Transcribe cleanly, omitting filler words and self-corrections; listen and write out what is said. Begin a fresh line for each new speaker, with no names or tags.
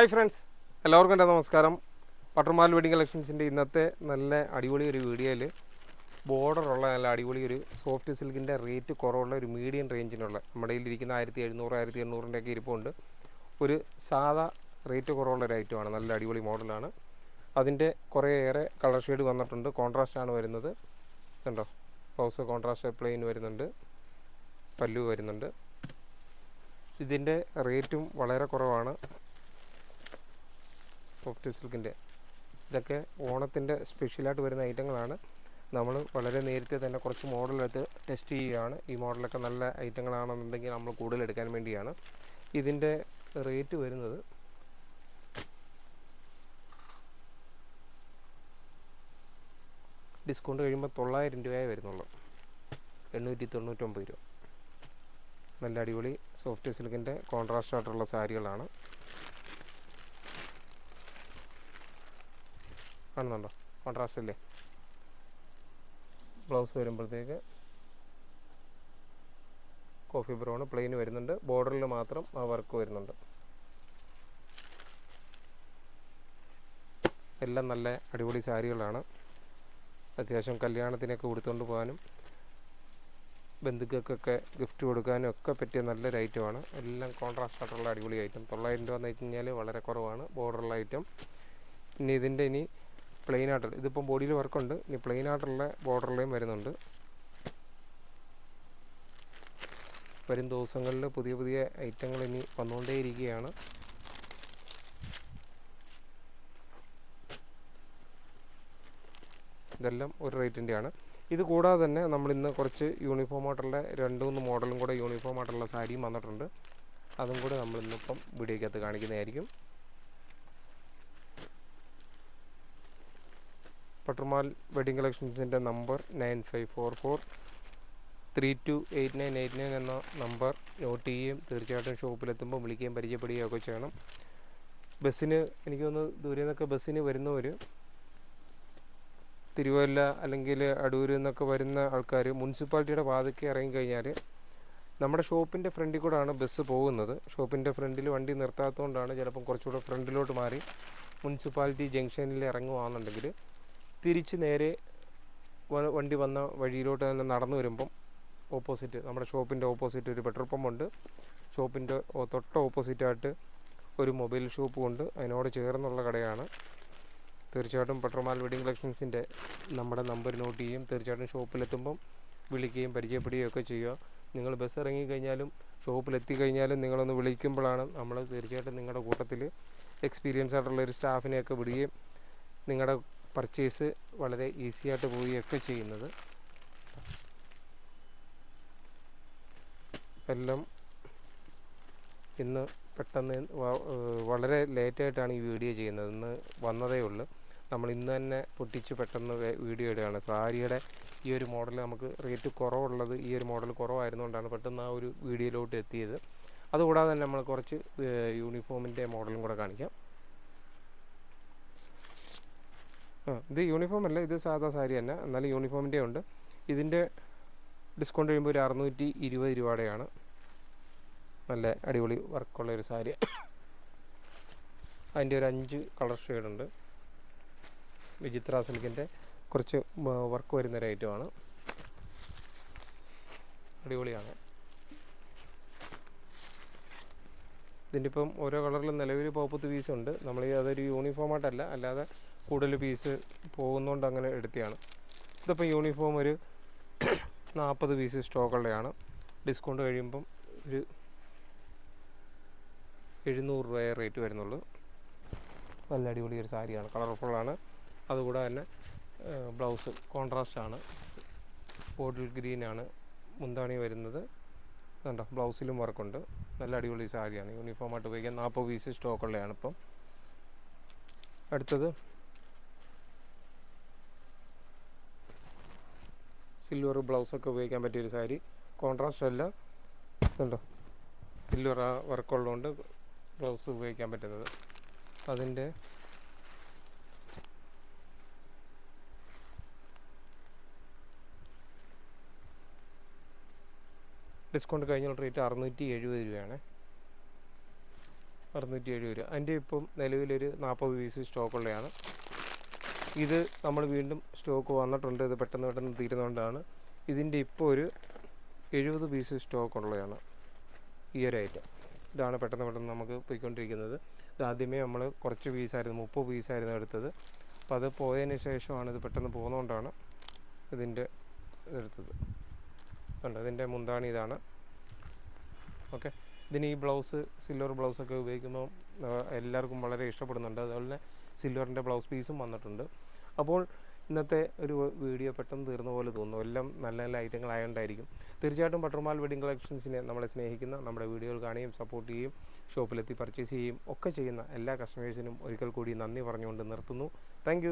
Hi friends, എല്ലാവർക്കും എൻ്റെ നമസ്കാരം. പട്ടർമാൽ വെഡിങ് കളക്ഷൻസിൻ്റെ ഇന്നത്തെ നല്ല അടിപൊളി ഒരു വീഡിയോയിൽ ബോർഡറുള്ള നല്ല അടിപൊളി ഒരു സോഫ്റ്റ് സിൽക്കിൻ്റെ റേറ്റ് കുറവുള്ള ഒരു മീഡിയം റേഞ്ചിനുള്ള നമ്മുടെ കയ്യിലിരിക്കുന്ന 1700 1800 ഒക്കെ ഇരിപ്പുണ്ട്. ഒരു സാധാ റേറ്റ് കുറവുള്ള ഒരു ഐറ്റമാണ്. നല്ല അടിപൊളി മോഡലാണ്. അതിൻ്റെ കുറേയേറെ കളർ ഷെയ്ഡ് വന്നിട്ടുണ്ട്. കോൺട്രാസ്റ്റാണ് വരുന്നത്. കണ്ടോ, ബ്ലൗസ് കോൺട്രാസ്റ്റ് പ്ലെയിൻ വരുന്നുണ്ട്, പല്ലു വരുന്നുണ്ട്. ഇതിൻ്റെ റേറ്റും വളരെ കുറവാണ്. സോഫ്റ്റ് സിൽക്കിൻ്റെ ഇതൊക്കെ ഓണത്തിൻ്റെ സ്പെഷ്യലായിട്ട് വരുന്ന ഐറ്റങ്ങളാണ്. നമ്മൾ വളരെ നേരത്തെ തന്നെ കുറച്ച് മോഡലെടുത്ത് ടെസ്റ്റ് ചെയ്യുകയാണ്. ഈ മോഡലൊക്കെ നല്ല ഐറ്റങ്ങളാണെന്നുണ്ടെങ്കിൽ നമ്മൾ കൂടുതൽ എടുക്കാൻ വേണ്ടിയാണ്. ഇതിൻ്റെ റേറ്റ് വരുന്നത് ഡിസ്കൗണ്ട് കഴിയുമ്പോൾ 900 രൂപയെ വരുന്നുള്ളൂ. 899 രൂപ. നല്ല അടിപൊളി സോഫ്റ്റ് സിൽക്കിൻ്റെ കോൺട്രാസ്റ്റ് ആയിട്ടുള്ള സാരികളാണ്. കാണുന്നുണ്ടോ? കോൺട്രാസ്റ്റ് അല്ലേ? ബ്ലൗസ് വരുമ്പോഴത്തേക്ക് കോഫി ബ്രൗൺ പ്ലെയിൻ വരുന്നുണ്ട്. ബോർഡറിൽ മാത്രം ആ വർക്ക് വരുന്നുണ്ട്. എല്ലാം നല്ല അടിപൊളി സാരികളാണ്. അത്യാവശ്യം കല്യാണത്തിനൊക്കെ ഉടുത്തുകൊണ്ട് പോകാനും ബന്ധുക്കൾക്കൊക്കെ ഗിഫ്റ്റ് കൊടുക്കാനും ഒക്കെ പറ്റിയ നല്ലൊരു ഐറ്റമാണ്. എല്ലാം കോൺട്രാസ്റ്റ് ആയിട്ടുള്ള അടിപൊളി ഐറ്റം. 900 രൂപ എന്ന് വെച്ച് കഴിഞ്ഞാൽ വളരെ കുറവാണ്. ബോർഡറുള്ള ഐറ്റം. ഇനി പ്ലെയിൻ ആയിട്ടുള്ള, ഇതിപ്പം ബോഡിയിൽ വർക്കുണ്ട്. ഇനി പ്ലെയിൻ ആയിട്ടുള്ള ബോർഡറിലേയും വരുന്നുണ്ട്. വരും ദിവസങ്ങളിൽ പുതിയ പുതിയ ഐറ്റങ്ങൾ ഇനി വന്നുകൊണ്ടേയിരിക്കുകയാണ്. ഇതെല്ലാം ഒരു റേറ്റിൻ്റെയാണ്. ഇത് കൂടാതെ തന്നെ നമ്മളിന്ന് കുറച്ച് യൂണിഫോം ആയിട്ടുള്ള 2-3 മോഡലും കൂടെ യൂണിഫോം ആയിട്ടുള്ള സാരിയും വന്നിട്ടുണ്ട്. അതും കൂടെ നമ്മളിന്നിപ്പം വീഡിയോയ്ക്കകത്ത് കാണിക്കുന്നതായിരിക്കും. പട്ടർമാൽ വെഡിങ് കളക്ഷൻസിൻ്റെ നമ്പർ 9544328989 എന്ന നമ്പർ നോട്ട് ചെയ്യുകയും തീർച്ചയായിട്ടും ഷോപ്പിലെത്തുമ്പോൾ വിളിക്കുകയും പരിചയപ്പെടുകയും ഒക്കെ ചെയ്യണം. ബസ്സിന് എനിക്ക് തോന്നുന്നു ദൂരെ നിന്നൊക്കെ ബസ്സിന് വരുന്നവർ, തിരുവല്ല അല്ലെങ്കിൽ അടൂരിൽ നിന്നൊക്കെ വരുന്ന ആൾക്കാർ മുനിസിപ്പാലിറ്റിയുടെ വാതിൽക്ക് ഇറങ്ങിക്കഴിഞ്ഞാൽ നമ്മുടെ ഷോപ്പിൻ്റെ ഫ്രണ്ടിൽ കൂടെയാണ് ബസ് പോകുന്നത്. ഷോപ്പിൻ്റെ ഫ്രണ്ടിൽ വണ്ടി നിർത്താത്തതുകൊണ്ടാണ് ചിലപ്പം കുറച്ചുകൂടെ ഫ്രണ്ടിലോട്ട് മാറി മുനിസിപ്പാലിറ്റി ജംഗ്ഷനിൽ ഇറങ്ങുകയാണെന്നുണ്ടെങ്കിൽ തിരിച്ച് നേരെ വണ്ടി വന്ന വഴിയിലോട്ട് തന്നെ നടന്നു വരുമ്പം ഓപ്പോസിറ്റ്, നമ്മുടെ ഷോപ്പിൻ്റെ ഓപ്പോസിറ്റ് ഒരു പെട്രോൾ പമ്പുണ്ട്. ഷോപ്പിൻ്റെ തൊട്ട് ഓപ്പോസിറ്റായിട്ട് ഒരു മൊബൈൽ ഷോപ്പും ഉണ്ട്. അതിനോട് ചേർന്നുള്ള കടയാണ്. തീർച്ചയായിട്ടും പട്ടർമാൽ വെഡിങ് കളക്ഷൻസിൻ്റെ നമ്മുടെ നമ്പർ നോട്ട് ചെയ്യും. തീർച്ചയായിട്ടും ഷോപ്പിലെത്തുമ്പം വിളിക്കുകയും പരിചയപ്പെടുകയും ഒക്കെ ചെയ്യുക. നിങ്ങൾ ബസ് ഇറങ്ങിക്കഴിഞ്ഞാലും ഷോപ്പിലെത്തിക്കഴിഞ്ഞാലും നിങ്ങളൊന്ന് വിളിക്കുമ്പോഴാണ് നമ്മൾ തീർച്ചയായിട്ടും നിങ്ങളുടെ കൂട്ടത്തിൽ എക്സ്പീരിയൻസ് ആയിട്ടുള്ളൊരു സ്റ്റാഫിനെയൊക്കെ വിടുകയും നിങ്ങളുടെ പർച്ചേസ് വളരെ ഈസി ആയിട്ട് പോവുകയൊക്കെ ചെയ്യുന്നത്. എല്ലാം ഇന്ന് പെട്ടെന്ന് വളരെ ലേറ്റായിട്ടാണ് ഈ വീഡിയോ ചെയ്യുന്നത്. ഇന്ന് വന്നതേ ഉള്ളൂ. നമ്മൾ ഇന്ന് തന്നെ പൊട്ടിച്ച് പെട്ടെന്ന് വീഡിയോ ഇടുകയാണ്. സാരിയുടെ ഈ ഒരു മോഡൽ നമുക്ക് റേറ്റ് കുറവുള്ളത്, ഈ ഒരു മോഡൽ കുറവായിരുന്നുകൊണ്ടാണ് പെട്ടെന്ന് ആ ഒരു വീഡിയോയിലോട്ട് എത്തിയത്. അതുകൂടാതെ തന്നെ നമ്മൾ കുറച്ച് യൂണിഫോമിൻ്റെ മോഡലും കൂടെ കാണിക്കാം. ഇത് യൂണിഫോം അല്ല, ഇത് സാധാ സാരി തന്നെ, എന്നാലും യൂണിഫോമിൻ്റെ ഉണ്ട്. ഇതിൻ്റെ ഡിസ്കൗണ്ട് കഴിയുമ്പോൾ ഒരു 620 രൂപയുടെയാണ്. നല്ല അടിപൊളി വർക്കുള്ള ഒരു സാരി. അതിൻ്റെ ഒരു 5 കളർ ഷെയ്ഡുണ്ട്. വിചിത്ര സിൽക്കിൻ്റെ കുറച്ച് വർക്ക് വരുന്നൊരു ഐറ്റമാണ്. അടിപൊളിയാണ്. ഇതിൻ്റെ ഇപ്പം ഓരോ കളറിലും നിലവിൽ 40 പീസുണ്ട്. നമ്മൾ അതൊരു യൂണിഫോമായിട്ടല്ല, അല്ലാതെ കൂടുതൽ പീസ് പോകുന്നതുകൊണ്ട് അങ്ങനെ എടുത്തതാണ്. ഇതിപ്പോൾ യൂണിഫോം ഒരു 40 പീസ് സ്റ്റോക്കുള്ളതാണ്. ഡിസ്കൗണ്ട് കഴിയുമ്പം ഒരു 700 രൂപയെ റേറ്റ് വരുന്നുള്ളൂ. നല്ല അടിപൊളി ഒരു സാരിയാണ്, കളർഫുള്ളാണ്. അതുകൂടെ തന്നെ ബ്ലൗസ് കോൺട്രാസ്റ്റാണ്, ബോട്ടിൽ ഗ്രീനാണ് മുന്താണി വരുന്നത്. കണ്ടോ, ബ്ലൗസിലും വർക്കുണ്ട്. നല്ല അടിപൊളി സാരിയാണ്. യൂണിഫോമായിട്ട് ഉപയോഗിക്കാൻ 40 പീസ് സ്റ്റോക്കുള്ളതാണ്. ഇപ്പം അടുത്തത് സിൽവർ ബ്ലൗസൊക്കെ ഉപയോഗിക്കാൻ പറ്റിയൊരു സാരി. കോൺട്രാസ്റ്റ് അല്ല, കണ്ടോ, സിൽവർ ആ വർക്കുള്ളതുകൊണ്ട് ബ്ലൗസ് ഉപയോഗിക്കാൻ പറ്റുന്നത്. അതിൻ്റെ ഡിസ്കൗണ്ട് കഴിഞ്ഞുള്ള റേറ്റ് 670 രൂപയാണ്. 670 രൂപ. അതിൻ്റെ ഇപ്പം നിലവിലൊരു 40 പീസ് സ്റ്റോക്കുള്ളതാണ്. ഇത് നമ്മൾ വീണ്ടും സ്റ്റോക്ക് വന്നിട്ടുണ്ട്. ഇത് പെട്ടെന്ന് തീരുന്നതുകൊണ്ടാണ്. ഇതിൻ്റെ ഇപ്പോൾ ഒരു 70 പീസ് സ്റ്റോക്ക് ഉള്ളതാണ് ഈ ഒരു ഐറ്റം. ഇതാണ് പെട്ടെന്ന് നമുക്ക് പോയിക്കൊണ്ടിരിക്കുന്നത്. ഇത് ആദ്യമേ നമ്മൾ കുറച്ച് പീസായിരുന്നു, 30 പീസായിരുന്നു എടുത്തത്. അപ്പോൾ അത് പോയതിന് ശേഷമാണ് ഇത് പെട്ടെന്ന് പോകുന്നതുകൊണ്ടാണ് ഇതിൻ്റെ ഇതെടുത്തത്. ഉണ്ട്, ഇതിൻ്റെ മുന്താണി ഇതാണ്. ഓക്കെ, ഇതിന് ഈ ബ്ലൗസ് സിൽവർ ബ്ലൗസൊക്കെ ഉപയോഗിക്കുമ്പോൾ എല്ലാവർക്കും വളരെ ഇഷ്ടപ്പെടുന്നുണ്ട്. അതുപോലെ തന്നെ സിൽവറിൻ്റെ ബ്ലൗസ് പീസും വന്നിട്ടുണ്ട്. അപ്പോൾ ഇന്നത്തെ ഒരു വീഡിയോ പെട്ടെന്ന് തീർന്ന പോലെ തോന്നുന്നു. എല്ലാം നല്ല നല്ല ഐറ്റങ്ങൾ ആയതുകൊണ്ടായിരിക്കും. തീർച്ചയായിട്ടും ബട്ടർമാൽ വെഡിങ് കളക്ഷൻസിനെ നമ്മളെ സ്നേഹിക്കുന്ന, നമ്മുടെ വീഡിയോകൾ കാണുകയും സപ്പോർട്ട് ചെയ്യുകയും ഷോപ്പിലെത്തി പർച്ചേസ് ചെയ്യുകയും ഒക്കെ ചെയ്യുന്ന എല്ലാ കസ്റ്റമേഴ്സിനും ഒരിക്കൽ കൂടി നന്ദി പറഞ്ഞുകൊണ്ട് നിർത്തുന്നു. താങ്ക്